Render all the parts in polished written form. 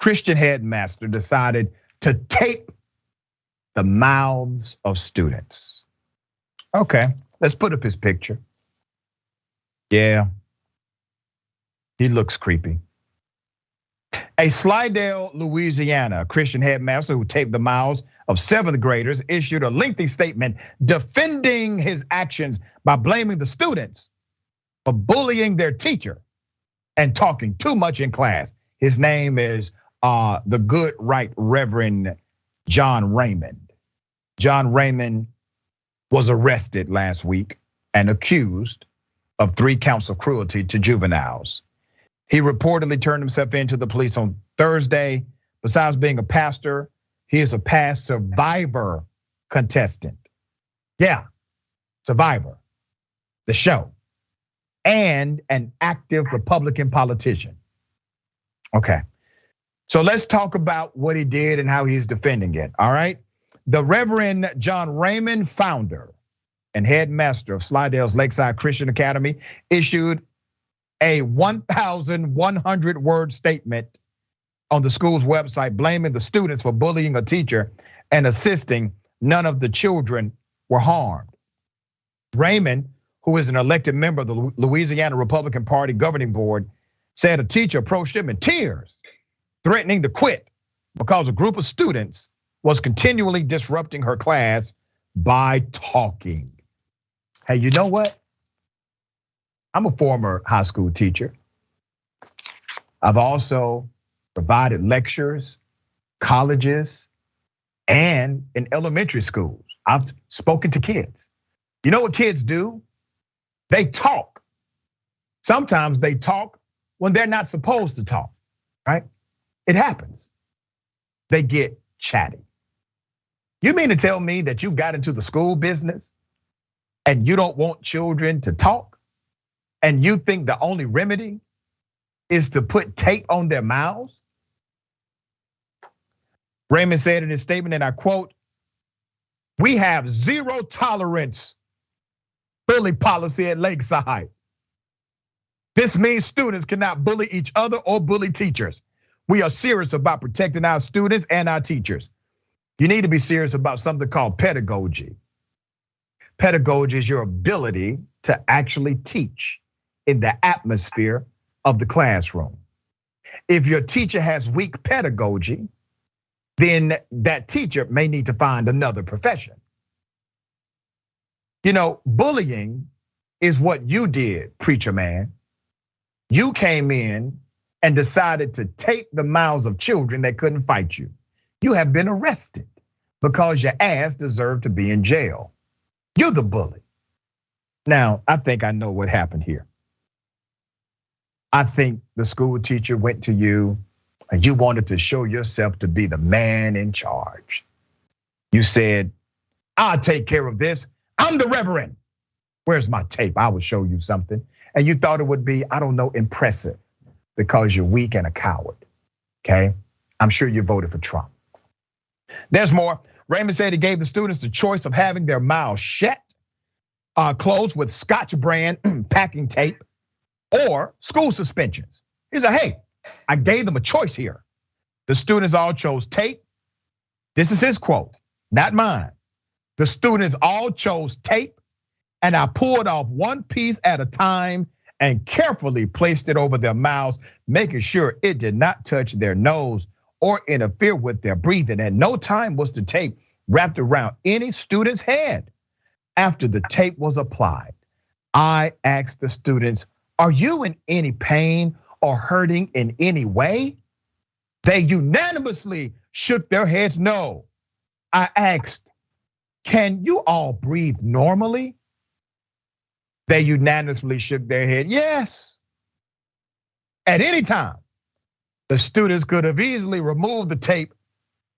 Christian Headmaster decided to tape the mouths of students. Okay, let's put up his picture. Yeah, he looks creepy. A Slidell, Louisiana Christian headmaster who taped the mouths of 7th graders issued a lengthy statement defending his actions by blaming the students for bullying their teacher and talking too much in class. His name is the good right Reverend John Raymond. John Raymond was arrested last week and accused of 3 counts of cruelty to juveniles. He reportedly turned himself in to the police on Thursday. Besides being a pastor, he is a past survivor contestant. Yeah, Survivor, the show, and an active Republican politician. Okay, so let's talk about what he did and how he's defending it, all right? The Reverend John Raymond, founder and headmaster of Slidell's Lakeside Christian Academy, issued a 1,100-word statement on the school's website blaming the students for bullying a teacher and insisting none of the children were harmed. Raymond, who is an elected member of the Louisiana Republican Party governing board, said a teacher approached him in tears, threatening to quit because a group of students was continually disrupting her class by talking. Hey, you know what? I'm a former high school teacher. I've also provided lectures, colleges, and in elementary schools. I've spoken to kids. You know what kids do? They talk. Sometimes they talk when they're not supposed to talk, right? It happens. They get chatty. You mean to tell me that you got into the school business and you don't want children to talk? And you think the only remedy is to put tape on their mouths? Raymond said in his statement, and I quote, "We have zero tolerance bully policy at Lakeside. This means students cannot bully each other or bully teachers. We are serious about protecting our students and our teachers. You need to be serious about something called pedagogy. Pedagogy is your ability to actually teach in the atmosphere of the classroom. If your teacher has weak pedagogy, then that teacher may need to find another profession. You know, bullying is what you did, preacher man. You came in and decided to tape the mouths of children that couldn't fight you. You have been arrested because your ass deserved to be in jail. You're the bully. Now, I think I know what happened here. I think the school teacher went to you and you wanted to show yourself to be the man in charge. You said, I'll take care of this. I'm the reverend. Where's my tape? I will show you something. And you thought it would be, I don't know, impressive because you're weak and a coward, okay? I'm sure you voted for Trump. There's more. Raymond said he gave the students the choice of having their mouths shut, closed with Scotch brand packing tape, or school suspensions. He said, hey, I gave them a choice here. The students all chose tape. This is his quote, not mine. The students all chose tape, and I pulled off one piece at a time and carefully placed it over their mouths, making sure it did not touch their nose or interfere with their breathing. And no time was the tape wrapped around any student's head. After the tape was applied, I asked the students, are you in any pain or hurting in any way? They unanimously shook their heads no. I asked, can you all breathe normally? They unanimously shook their head yes. At any time, the students could have easily removed the tape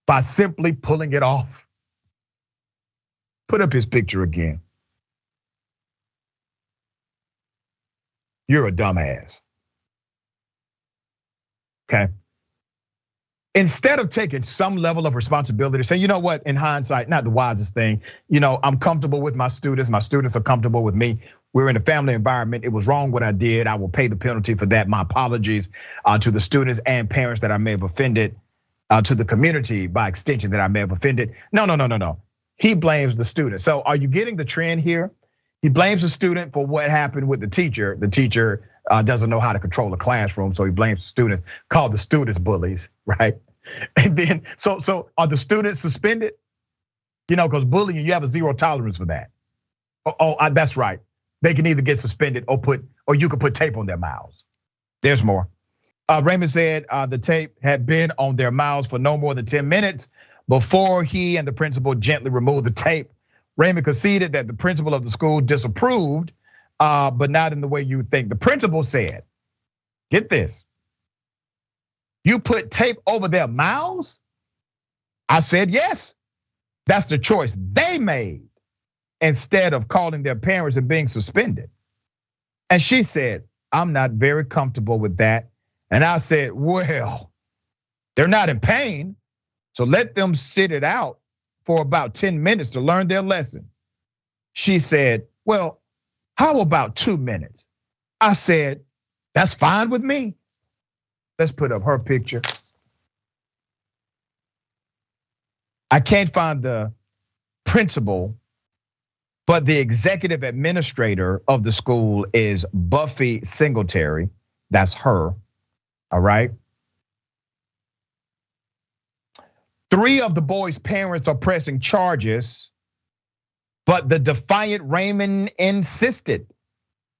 by simply pulling it off. Put up his picture again. You're a dumbass. Okay. Instead of taking some level of responsibility, say, you know what, in hindsight, not the wisest thing. You know, I'm comfortable with my students are comfortable with me. We're in a family environment. It was wrong what I did. I will pay the penalty for that. My apologies to the students and parents that I may have offended, to the community by extension that I may have offended. No. He blames the student. So are you getting the trend here? He blames the student for what happened with the teacher. The teacher doesn't know how to control a classroom, so he blames the students, called the students bullies, right? And then, so are the students suspended? Because bullying, you have a zero tolerance for that. That's right. They can either get suspended or you can put tape on their mouths. There's more. Raymond said the tape had been on their mouths for no more than 10 minutes before he and the principal gently removed the tape. Raymond conceded that the principal of the school disapproved, but not in the way you would think. The principal said, get this, you put tape over their mouths? I said, yes. That's the choice they made instead of calling their parents and being suspended. And she said, I'm not very comfortable with that. And I said, well, they're not in pain, so let them sit it out for about 10 minutes to learn their lesson. She said, well, how about 2 minutes? I said, that's fine with me. Let's put up her picture. I can't find the principal, but the executive administrator of the school is Buffy Singletary. That's her, all right? 3 of the boys' parents are pressing charges, but the defiant Raymond insisted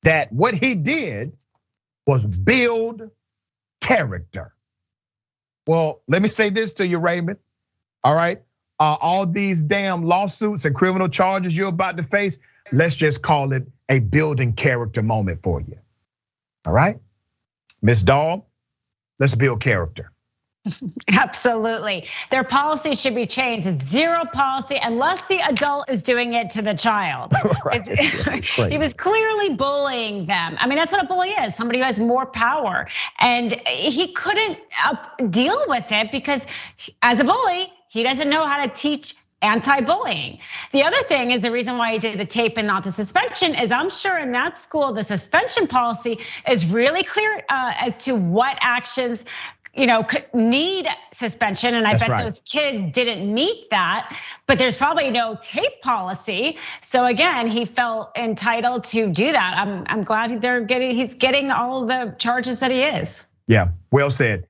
that what he did was build character. Well, let me say this to you, Raymond, all right? All these damn lawsuits and criminal charges you're about to face, let's just call it a building character moment for you, all right? Miss Dahl, let's build character. Absolutely. Their policy should be changed. It's zero policy unless the adult is doing it to the child. Right. He was clearly bullying them. I mean, that's what a bully is, somebody who has more power. And he couldn't deal with it because as a bully, he doesn't know how to teach anti-bullying. The other thing is the reason why he did the tape and not the suspension is I'm sure in that school, the suspension policy is really clear as to what actions could need suspension, and I bet those kids didn't meet that, but there's probably no tape policy. So again, he felt entitled to do that. I'm glad he's getting all the charges that he is. Yeah, well said.